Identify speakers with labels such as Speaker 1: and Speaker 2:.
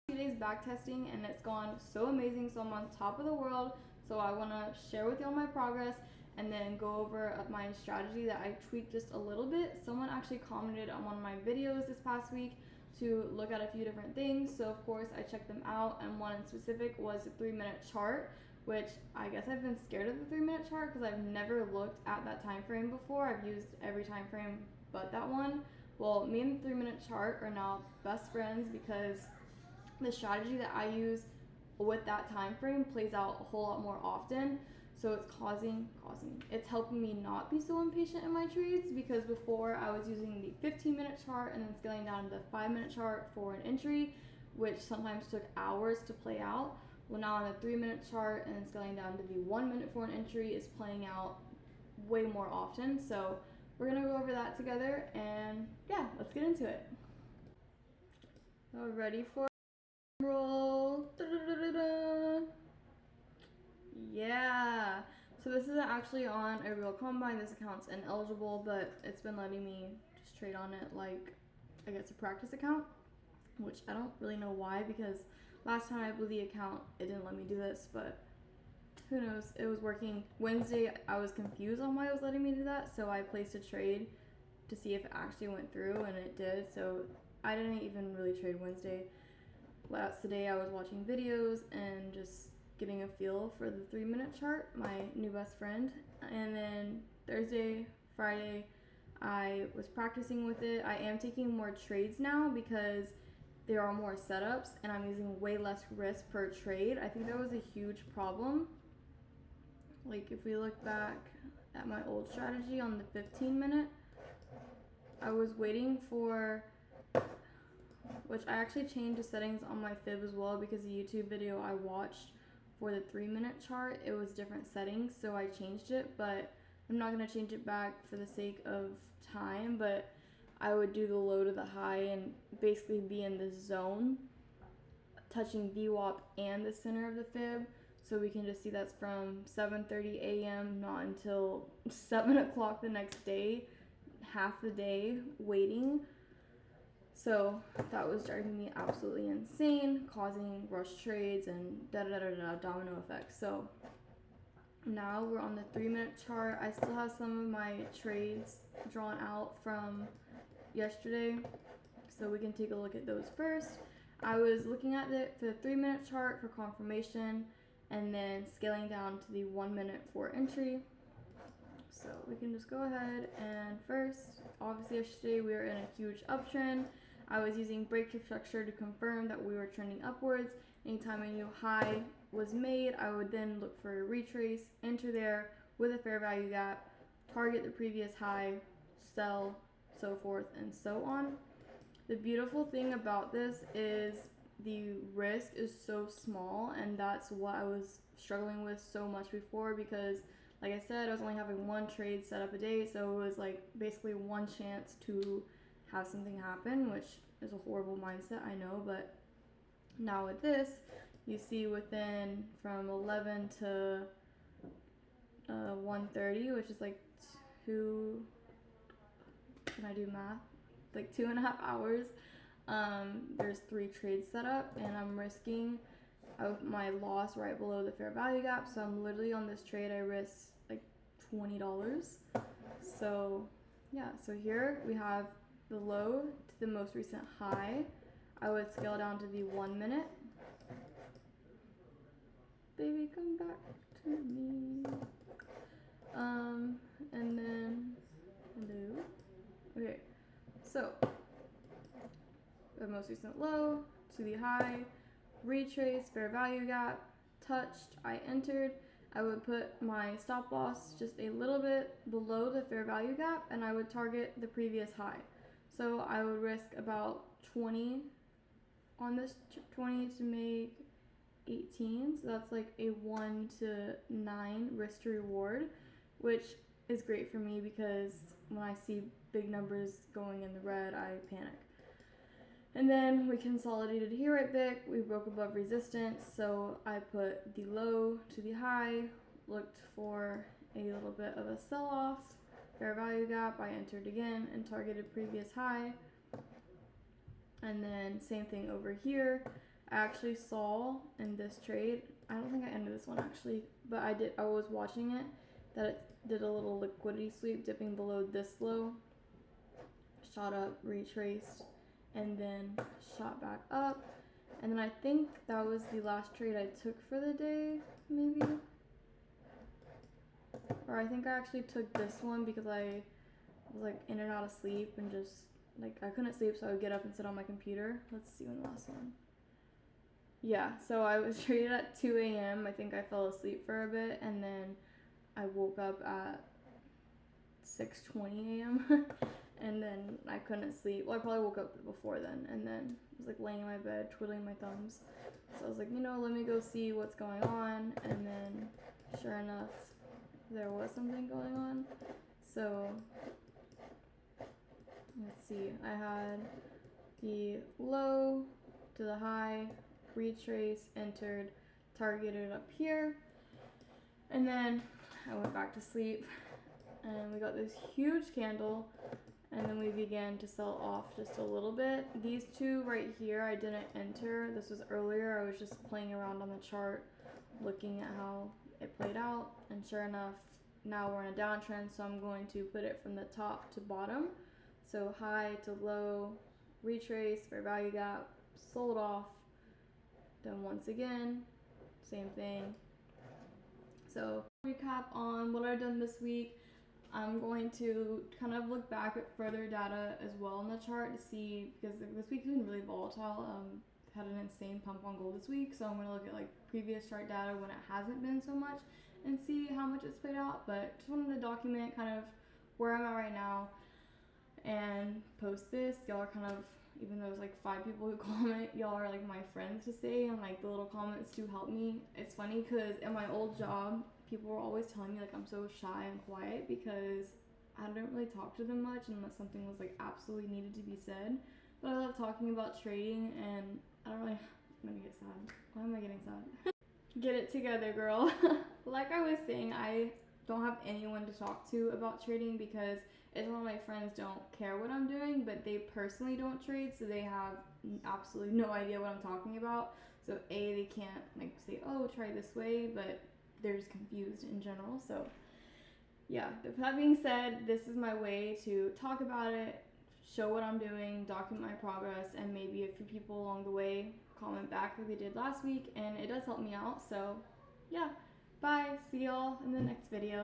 Speaker 1: 2 days back testing and it's gone so amazing. So I'm on top of the world. So I want to share with y'all my progress and then go over my strategy that I tweaked just a little bit. Someone actually commented on one of my videos this past week to look at a few different things. So of course I checked them out, and one in specific was a 3-minute chart, which I guess I've been scared of the 3-minute chart because I've never looked at that time frame before. I've used every time frame but that one. Well, me and the 3-minute chart are now best friends because the strategy that I use with that time frame plays out a whole lot more often. So it's helping me not be so impatient in my trades, because before I was using the 15-minute chart and then scaling down to the 5-minute chart for an entry, which sometimes took hours to play out. Well, now on the 3-minute chart and then scaling down to the 1 minute for an entry is playing out way more often. So we're gonna go over that together, and yeah, let's get into it. So ready for roll. Yeah, so this isn't actually on a real combine. This account's ineligible, but it's been letting me just trade on it like I guess a practice account, which I don't really know why, because last time I blew the account it didn't let me do this, but who knows. It was working. Wednesday I was confused on why it was letting me do that, so I placed a trade to see if it actually went through, and it did. So I didn't even really trade Wednesday. Last day I was watching videos and just getting a feel for the 3-minute chart, my new best friend. And then Thursday, Friday, I was practicing with it. I am taking more trades now because there are more setups and I'm using way less risk per trade. I think that was a huge problem. Like if we look back at my old strategy on the 15-minute, I was waiting for, which I actually changed the settings on my fib as well, because the YouTube video I watched for the 3-minute chart, it was different settings, so I changed it, but I'm not going to change it back for the sake of time. But I would do the low to the high and basically be in the zone, touching VWAP and the center of the fib. So we can just see that's from 7:30 a.m. not until 7 o'clock the next day, half the day waiting. So that was driving me absolutely insane, causing rush trades and domino effects. So now we're on the 3-minute chart. I still have some of my trades drawn out from yesterday, so we can take a look at those first. I was looking at it for the 3-minute chart for confirmation, and then scaling down to the 1 minute for entry. So we can just go ahead, and first, obviously yesterday we were in a huge uptrend. I was using breakthrough structure to confirm that we were trending upwards. Anytime a new high was made, I would then look for a retrace, enter there with a fair value gap, target the previous high, sell, so forth and so on. The beautiful thing about this is the risk is so small, and that's what I was struggling with so much before, because like I said, I was only having one trade set up a day, so it was like basically one chance to have something happen, which is a horrible mindset, I know. But now with this, you see within from 11 to 1:30, which is like can I do math? Like 2.5 hours. There's 3 trades set up, and I'm risking my loss right below the fair value gap. So I'm literally on this trade, I risked like $20. So yeah, so here we have the low to the most recent high. I would scale down to the 1 minute. Baby, come back to me. And then hello. Okay, so the most recent low to the high, retrace, fair value gap, touched, I entered. I would put my stop loss just a little bit below the fair value gap, and I would target the previous high. So I would risk about 20 on this 20 to make 18. So that's like a 1 to 9 risk to reward, which is great for me because when I see big numbers going in the red, I panic. And then we consolidated here at Vic. We broke above resistance, so I put the low to the high, looked for a little bit of a sell-off, fair value gap. I entered again and targeted previous high. And then same thing over here. I actually saw in this trade, I don't think I ended this one actually, but I was watching it, that it did a little liquidity sweep dipping below this low, shot up, retraced, and then shot back up. And then I think that was the last trade I took for the day, maybe. Or I think I actually took this one because I was like in and out of sleep and just like I couldn't sleep, so I would get up and sit on my computer. Let's see when the last one. Yeah, so I was traded at 2 a.m. I think I fell asleep for a bit, and then I woke up at 6:20 a.m. and then I couldn't sleep. Well, I probably woke up before then, and then I was like laying in my bed twiddling my thumbs. So I was like, let me go see what's going on, and then sure enough, there was something going on. So let's see, I had the low to the high, retrace, entered, targeted up here, and then I went back to sleep, and we got this huge candle, and then we began to sell off just a little bit. These two right here I didn't enter. This was earlier. I was just playing around on the chart, looking at how it played out, and sure enough, now we're in a downtrend, so I'm going to put it from the top to bottom. So high to low, retrace, fair value gap, sold off. Then once again, same thing. So recap on what I've done this week. I'm going to kind of look back at further data as well on the chart to see, because this week has been really volatile. Had an insane pump on gold this week, so I'm going to look at like previous chart data when it hasn't been so much and see how much it's played out. But just wanted to document kind of where I'm at right now and post this. Y'all are kind of, even though there's like 5 people who comment, y'all are like my friends to say, and like the little comments do help me. It's funny because in my old job, people were always telling me like I'm so shy and quiet because I didn't really talk to them much unless something was like absolutely needed to be said. But I love talking about trading, and I don't really, I'm gonna get sad. Why am I getting sad? Get it together, girl. Like I was saying, I don't have anyone to talk to about trading because it's one of my friends don't care what I'm doing, but they personally don't trade, so they have absolutely no idea what I'm talking about. So they can't like say, oh, try this way, but they're just confused in general. So yeah, that being said, this is my way to talk about it, show what I'm doing, document my progress, and maybe a few people along the way comment back like they did last week, and it does help me out. So yeah, bye, see y'all in the next video.